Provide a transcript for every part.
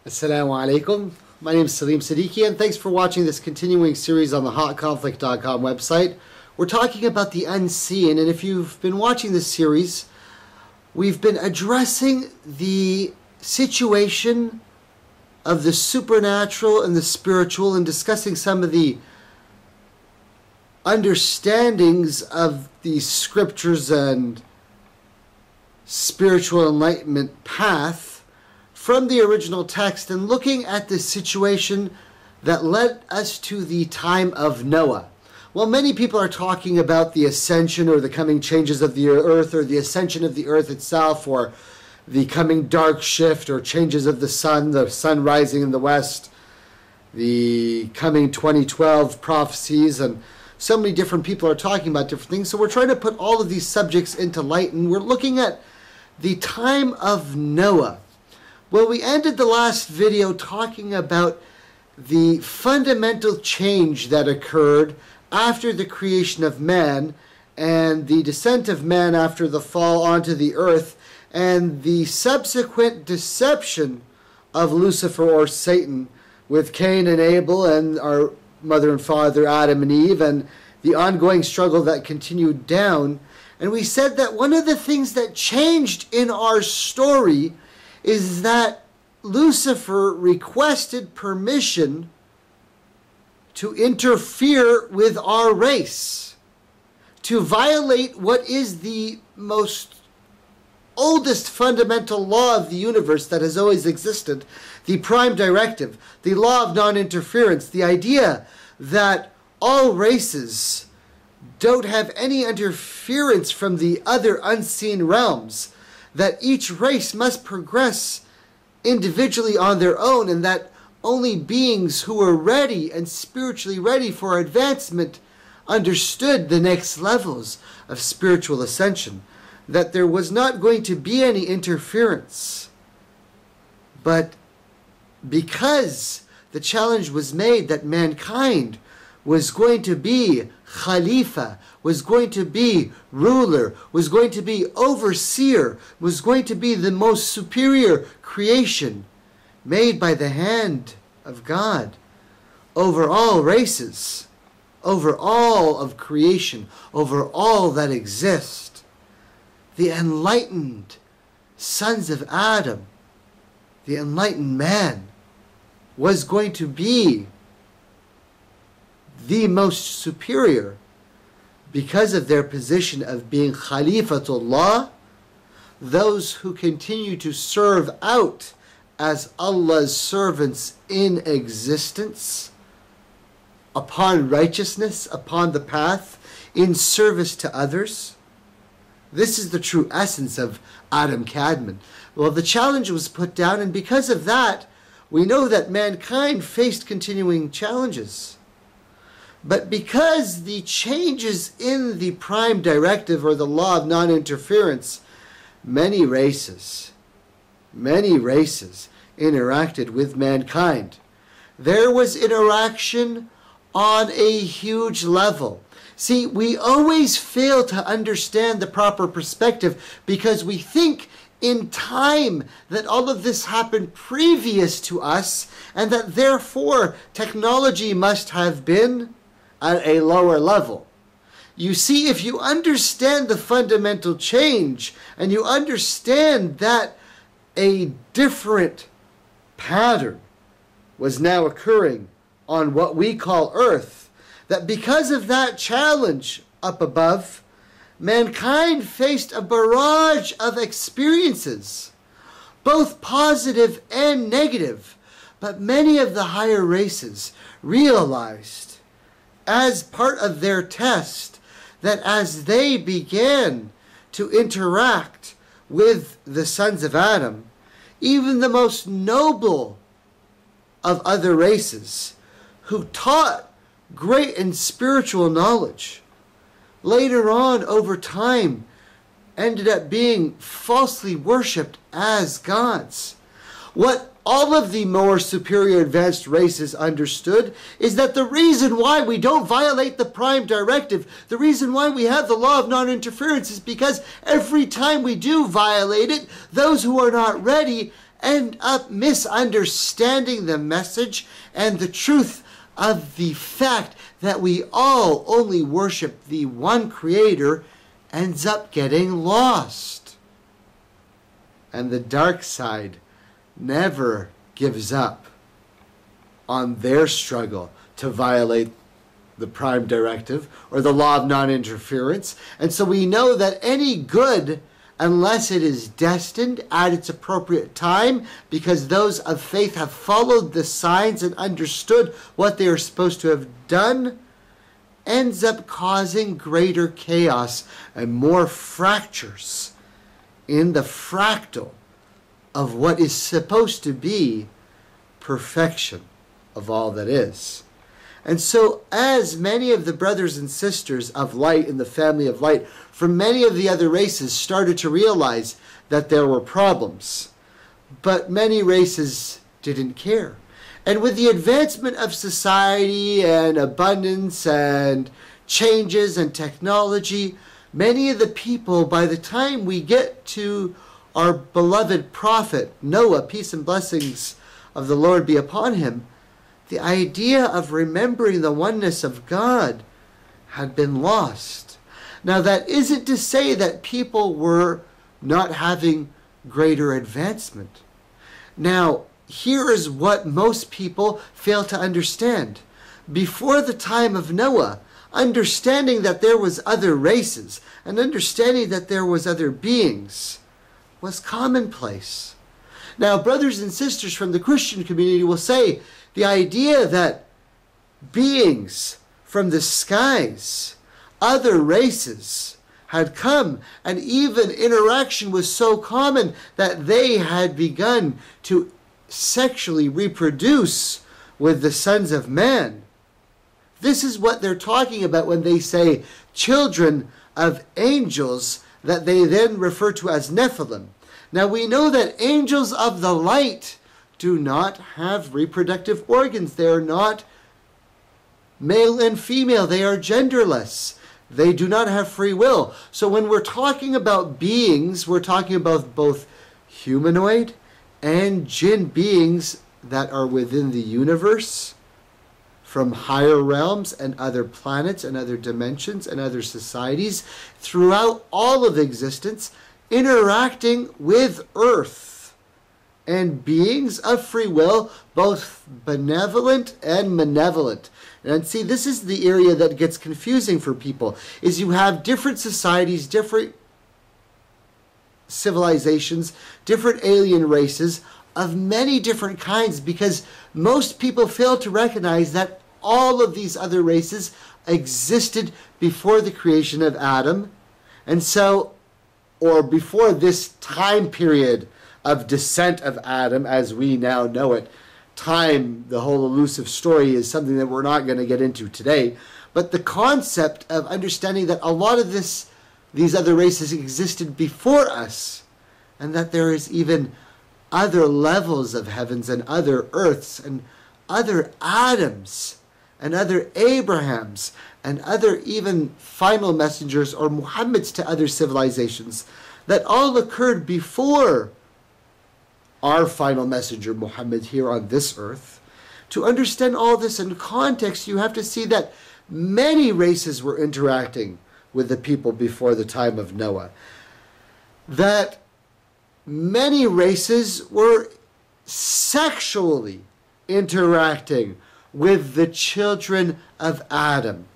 Assalamu alaikum. My name is Salim Siddiqui, and thanks for watching this continuing series on the hotconflict.com website. We're talking about the unseen, and if you've been watching this series, we've been addressing the situation of the supernatural and the spiritual and discussing some of the understandings of the scriptures and spiritual enlightenment path from the original text, and looking at the situation that led us to the time of Noah. Well, many people are talking about the ascension or the coming changes of the earth, or the ascension of the earth itself, or the coming dark shift or changes of the sun rising in the west, the coming 2012 prophecies, and so many different people are talking about different things. So we're trying to put all of these subjects into light, and we're looking at the time of Noah. Well, we ended the last video talking about the fundamental change that occurred after the creation of man and the descent of man after the fall onto the earth, and the subsequent deception of Lucifer or Satan with Cain and Abel and our mother and father Adam and Eve, and the ongoing struggle that continued down. And we said that one of the things that changed in our story is that Lucifer requested permission to interfere with our race, to violate what is the most oldest fundamental law of the universe that has always existed, the prime directive, the law of non-interference, the idea that all races don't have any interference from the other unseen realms, that each race must progress individually on their own, and that only beings who were ready and spiritually ready for advancement understood the next levels of spiritual ascension, that there was not going to be any interference. But because the challenge was made that mankind was going to be Khalifa, was going to be ruler, was going to be overseer, was going to be the most superior creation made by the hand of God over all races, over all of creation, over all that exists. The enlightened sons of Adam, the enlightened man, was going to be the most superior because of their position of being Khalifatullah, those who continue to serve out as Allah's servants in existence, upon righteousness, upon the path, in service to others. This is the true essence of Adam Kadmon. Well, the challenge was put down, and because of that, we know that mankind faced continuing challenges. But because the changes in the prime directive or the law of non-interference, many races interacted with mankind. There was interaction on a huge level. See, we always fail to understand the proper perspective because we think in time that all of this happened previous to us, and that therefore technology must have been at a lower level. You see, if you understand the fundamental change, and you understand that a different pattern was now occurring on what we call Earth, that because of that challenge up above, mankind faced a barrage of experiences, both positive and negative. But many of the higher races realized, as part of their test, that as they began to interact with the sons of Adam, even the most noble of other races, who taught great and spiritual knowledge, later on over time ended up being falsely worshipped as gods. What all of the more superior advanced races understood is that the reason why we don't violate the prime directive, the reason why we have the law of non-interference, is because every time we do violate it, those who are not ready end up misunderstanding the message and the truth of the fact that we all only worship the one Creator ends up getting lost. And the dark side never gives up on their struggle to violate the prime directive or the law of non-interference. And so we know that any good, unless it is destined at its appropriate time, because those of faith have followed the signs and understood what they are supposed to have done, ends up causing greater chaos and more fractures in the fractal of what is supposed to be perfection of all that is. And so as many of the brothers and sisters of light in the family of light from many of the other races started to realize that there were problems, but many races didn't care. And with the advancement of society and abundance and changes and technology, many of the people, by the time we get to our beloved prophet Noah, peace and blessings of the Lord be upon him, the idea of remembering the oneness of God had been lost. Now, that isn't to say that people were not having greater advancement. Now, here is what most people fail to understand. Before the time of Noah, understanding that there was other races and understanding that there was other beings was commonplace. Now, brothers and sisters from the Christian community will say the idea that beings from the skies, other races, had come, and even interaction was so common that they had begun to sexually reproduce with the sons of man. This is what they're talking about when they say children of angels, that they then refer to as Nephilim. Now we know that angels of the light do not have reproductive organs. They are not male and female. They are genderless. They do not have free will. So when we're talking about beings, we're talking about both humanoid and jinn beings that are within the universe, from higher realms and other planets and other dimensions and other societies throughout all of existence, interacting with Earth, and beings of free will, both benevolent and malevolent. And see, this is the area that gets confusing for people, is you have different societies, different civilizations, different alien races of many different kinds, because most people fail to recognize that all of these other races existed before the creation of Adam. And so, or before this time period of descent of Adam as we now know it. Time, the whole elusive story, is something that we're not going to get into today. But the concept of understanding that a lot of these other races existed before us, and that there is even other levels of heavens and other earths and other Adams and other Abrahams and other even final messengers or Muhammads to other civilizations that all occurred before our final messenger Muhammad here on this earth. To understand all this in context, you have to see that many races were interacting with the people before the time of Noah. That many races were sexually interacting with the children of Adam.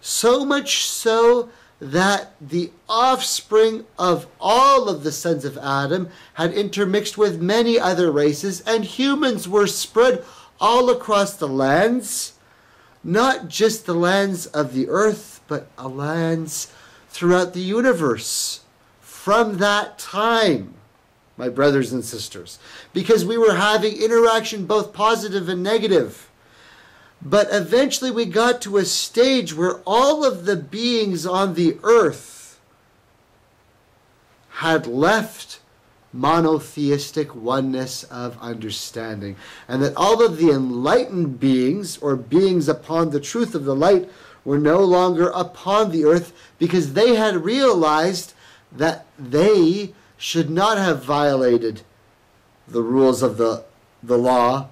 So much so that the offspring of all of the sons of Adam had intermixed with many other races, and humans were spread all across the lands, not just the lands of the earth, but lands throughout the universe from that time, my brothers and sisters, because we were having interaction both positive and negative. But eventually we got to a stage where all of the beings on the earth had left monotheistic oneness of understanding, and that all of the enlightened beings, or beings upon the truth of the light, were no longer upon the earth, because they had realized that they should not have violated the rules of the law